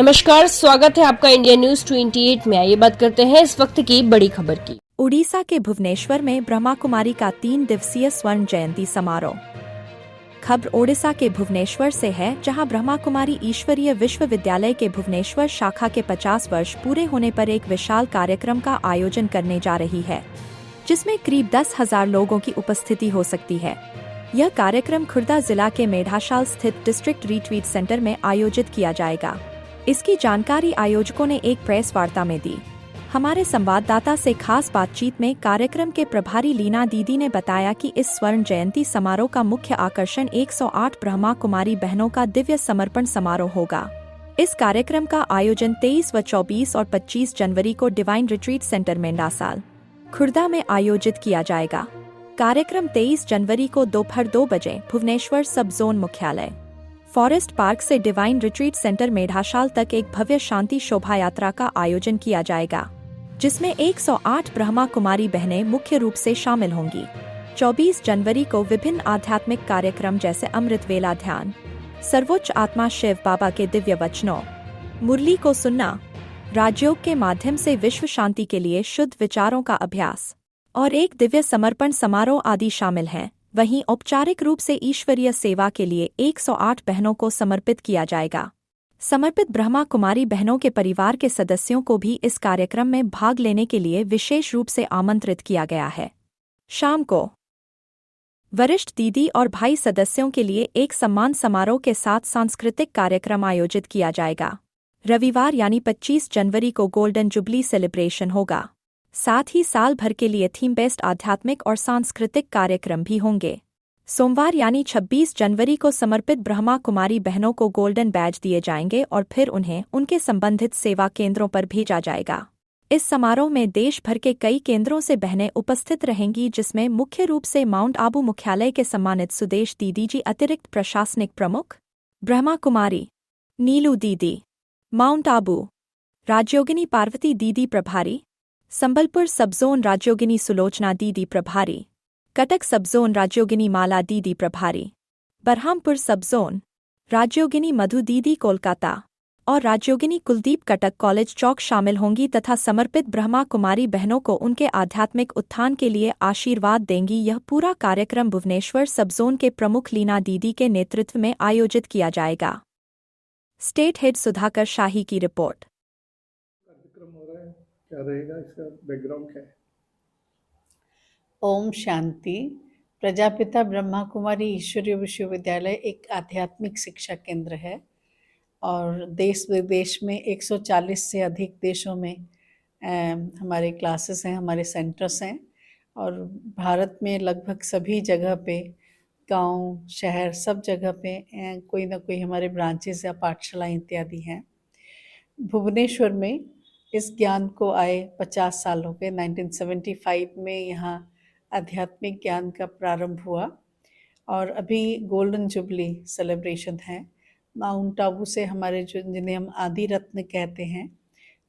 नमस्कार, स्वागत है आपका इंडिया न्यूज 28 में। आइए बात करते हैं इस वक्त की बड़ी खबर की। उड़ीसा के भुवनेश्वर में ब्रह्मा कुमारी का 3 दिवसीय स्वर्ण जयंती समारोह। खबर ओडिशा के भुवनेश्वर से है, जहां ब्रह्मा कुमारी ईश्वरीय विश्वविद्यालय के भुवनेश्वर शाखा के 50 वर्ष पूरे होने पर एक विशाल कार्यक्रम का आयोजन करने जा रही है, जिसमें करीब 10,000 लोगों की उपस्थिति हो सकती है। यह कार्यक्रम खुर्दा जिला के मेढाशाल स्थित डिस्ट्रिक्ट रिट्रीट सेंटर में आयोजित किया जाएगा। इसकी जानकारी आयोजकों ने एक प्रेस वार्ता में दी। हमारे संवाददाता से खास बातचीत में कार्यक्रम के प्रभारी लीना दीदी ने बताया कि इस स्वर्ण जयंती समारोह का मुख्य आकर्षण 108 ब्रह्मा कुमारी बहनों का दिव्य समर्पण समारोह होगा। इस कार्यक्रम का आयोजन 23 व 24 और 25 जनवरी को डिवाइन रिट्रीट सेंटर मेंढासाल, खुर्दा में आयोजित किया जाएगा। कार्यक्रम 23 जनवरी को दोपहर 2 बजे भुवनेश्वर सब जोन मुख्यालय फॉरेस्ट पार्क से डिवाइन रिट्रीट सेंटर मेढाशाल तक एक भव्य शांति शोभा यात्रा का आयोजन किया जाएगा, जिसमें 108 ब्रह्मा कुमारी बहनें मुख्य रूप से शामिल होंगी। 24 जनवरी को विभिन्न आध्यात्मिक कार्यक्रम जैसे अमृत वेला ध्यान, सर्वोच्च आत्मा शिव बाबा के दिव्य वचनों, मुरली को सुनना, राजयोग के माध्यम से विश्व शांति के लिए शुद्ध विचारों का अभ्यास और एक दिव्य समर्पण समारोह आदि शामिल हैं। वहीं औपचारिक रूप से ईश्वरीय सेवा के लिए 108 बहनों को समर्पित किया जाएगा। समर्पित ब्रह्मा कुमारी बहनों के परिवार के सदस्यों को भी इस कार्यक्रम में भाग लेने के लिए विशेष रूप से आमंत्रित किया गया है। शाम को वरिष्ठ दीदी और भाई सदस्यों के लिए एक सम्मान समारोह के साथ सांस्कृतिक कार्यक्रम आयोजित किया जाएगा। रविवार यानी 25 जनवरी को गोल्डन जुबली सेलिब्रेशन होगा। साथ ही साल भर के लिए थीम बेस्ड आध्यात्मिक और सांस्कृतिक कार्यक्रम भी होंगे। सोमवार यानी 26 जनवरी को समर्पित ब्रह्मा कुमारी बहनों को गोल्डन बैज दिए जाएंगे और फिर उन्हें उनके संबंधित सेवा केंद्रों पर भेजा जाएगा। इस समारोह में देश भर के कई केंद्रों से बहनें उपस्थित रहेंगी, जिसमें मुख्य रूप से माउंट आबू मुख्यालय के सम्मानित सुदेश दीदी जी, अतिरिक्त प्रशासनिक प्रमुख ब्रह्मा कुमारी नीलू दीदी, माउंट आबू राज्योगिनी पार्वती दीदी प्रभारी, संबलपुर सबजोन राज्योगिनी सुलोचना दीदी प्रभारी, कटक सबजोन राज्योगिनी माला दीदी प्रभारी, बरहामपुर सबजोन राज्योगिनी मधु दीदी कोलकाता और राज्योगिनी कुलदीप कटक कॉलेज चौक शामिल होंगी तथा समर्पित ब्रह्मा कुमारी बहनों को उनके आध्यात्मिक उत्थान के लिए आशीर्वाद देंगी। यह पूरा कार्यक्रम भुवनेश्वर सबजोन के प्रमुख लीना दीदी के नेतृत्व में आयोजित किया जाएगा। स्टेट हेड सुधाकर शाही की रिपोर्ट। क्या रहेगा, इसका बैकग्राउंड क्या है? ओम शांति। प्रजापिता ब्रह्मा कुमारी ईश्वरीय विश्वविद्यालय एक आध्यात्मिक शिक्षा केंद्र है और देश विदेश में 140 से अधिक देशों में हमारे क्लासेस हैं, हमारे सेंटर्स हैं और भारत में लगभग सभी जगह पे, गांव शहर सब जगह पे कोई ना कोई हमारे ब्रांचेस या पाठशाला इत्यादि हैं। भुवनेश्वर में इस ज्ञान को आए 50 साल हो गए। 1975 में यहाँ आध्यात्मिक ज्ञान का प्रारंभ हुआ और अभी गोल्डन जुबली सेलिब्रेशन है। माउंट आबू से हमारे जिन्हें हम आदि रत्न कहते हैं,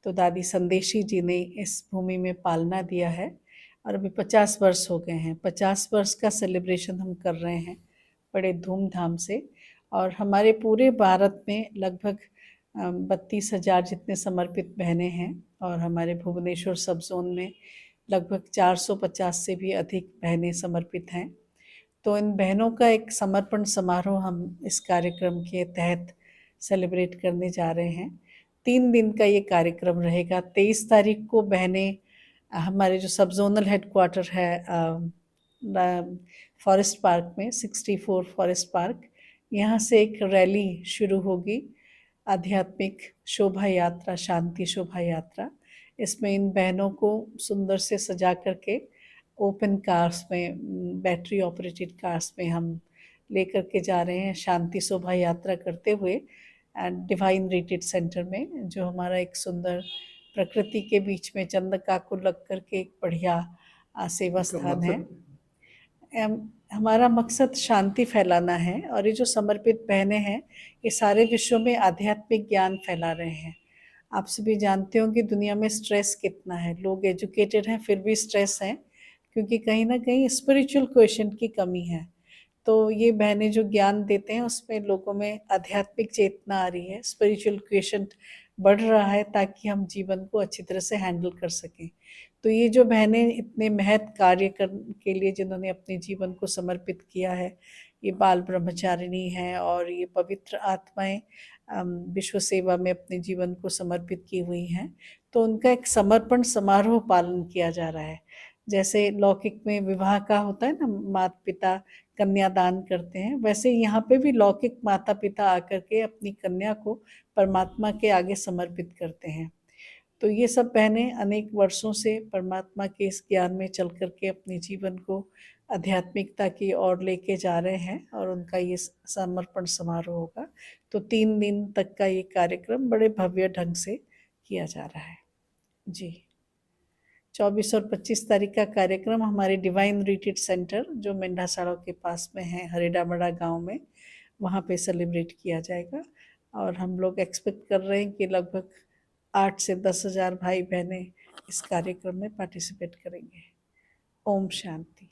तो दादी संदेशी जी ने इस भूमि में पालना दिया है और अभी 50 वर्ष हो गए हैं। 50 वर्ष का सेलिब्रेशन हम कर रहे हैं बड़े धूमधाम से और हमारे पूरे भारत में लगभग 32,000 जितने समर्पित बहनें हैं और हमारे भुवनेश्वर सब जोन में लगभग 450 से भी अधिक बहनें समर्पित हैं। तो इन बहनों का एक समर्पण समारोह हम इस कार्यक्रम के तहत सेलिब्रेट करने जा रहे हैं। 3 दिन का ये कार्यक्रम रहेगा। 23 तारीख को बहनें हमारे जो सब जोनल हेडक्वार्टर है फॉरेस्ट पार्क में 64 फॉरेस्ट पार्क, यहाँ से एक रैली शुरू होगी, आध्यात्मिक शोभा यात्रा, शांति शोभा यात्रा। इसमें इन बहनों को सुंदर से सजा करके ओपन कार्स में, बैटरी ऑपरेटेड कार्स में हम लेकर के जा रहे हैं शांति शोभा यात्रा करते हुए डिवाइन रिट्रीट सेंटर में, जो हमारा एक सुंदर प्रकृति के बीच में चंद्रकाकुर लग करके एक बढ़िया सेवा स्थान है। हमारा मकसद शांति फैलाना है और ये जो समर्पित बहनें हैं ये सारे विश्व में आध्यात्मिक ज्ञान फैला रहे हैं। आप सभी जानते हो कि दुनिया में स्ट्रेस कितना है। लोग एजुकेटेड हैं फिर भी स्ट्रेस हैं, क्योंकि कहीं ना कहीं स्पिरिचुअल क्वेश्चन की कमी है। तो ये बहनें जो ज्ञान देते हैं उसमें लोगों में आध्यात्मिक चेतना आ रही है, स्पिरिचुअल क्वेश्चन बढ़ रहा है ताकि हम जीवन को अच्छी तरह से हैंडल कर सकें। तो ये जो बहनें इतने महत् कार्य के लिए जिन्होंने अपने जीवन को समर्पित किया है, ये बाल ब्रह्मचारिणी हैं और ये पवित्र आत्माएं विश्व सेवा में अपने जीवन को समर्पित की हुई हैं। तो उनका एक समर्पण समारोह पालन किया जा रहा है। जैसे लौकिक में विवाह का होता है ना, माता पिता कन्यादान करते हैं, वैसे यहाँ पे भी लौकिक माता पिता आकर के अपनी कन्या को परमात्मा के आगे समर्पित करते हैं। तो ये सब बहनें अनेक वर्षों से परमात्मा के इस ज्ञान में चल करके अपने जीवन को आध्यात्मिकता की ओर लेके जा रहे हैं और उनका ये समर्पण समारोह होगा। तो 3 दिन तक का ये कार्यक्रम बड़े भव्य ढंग से किया जा रहा है जी। 24 और 25 तारीख का कार्यक्रम हमारे डिवाइन रिट्रीट सेंटर जो मेंढासाड़ा के पास में है, हरेडामड़ा गांव में, वहाँ पे सेलिब्रेट किया जाएगा। और हम लोग एक्सपेक्ट कर रहे हैं कि लगभग 8 से 10,000 भाई बहनें इस कार्यक्रम में पार्टिसिपेट करेंगे। ओम शांति।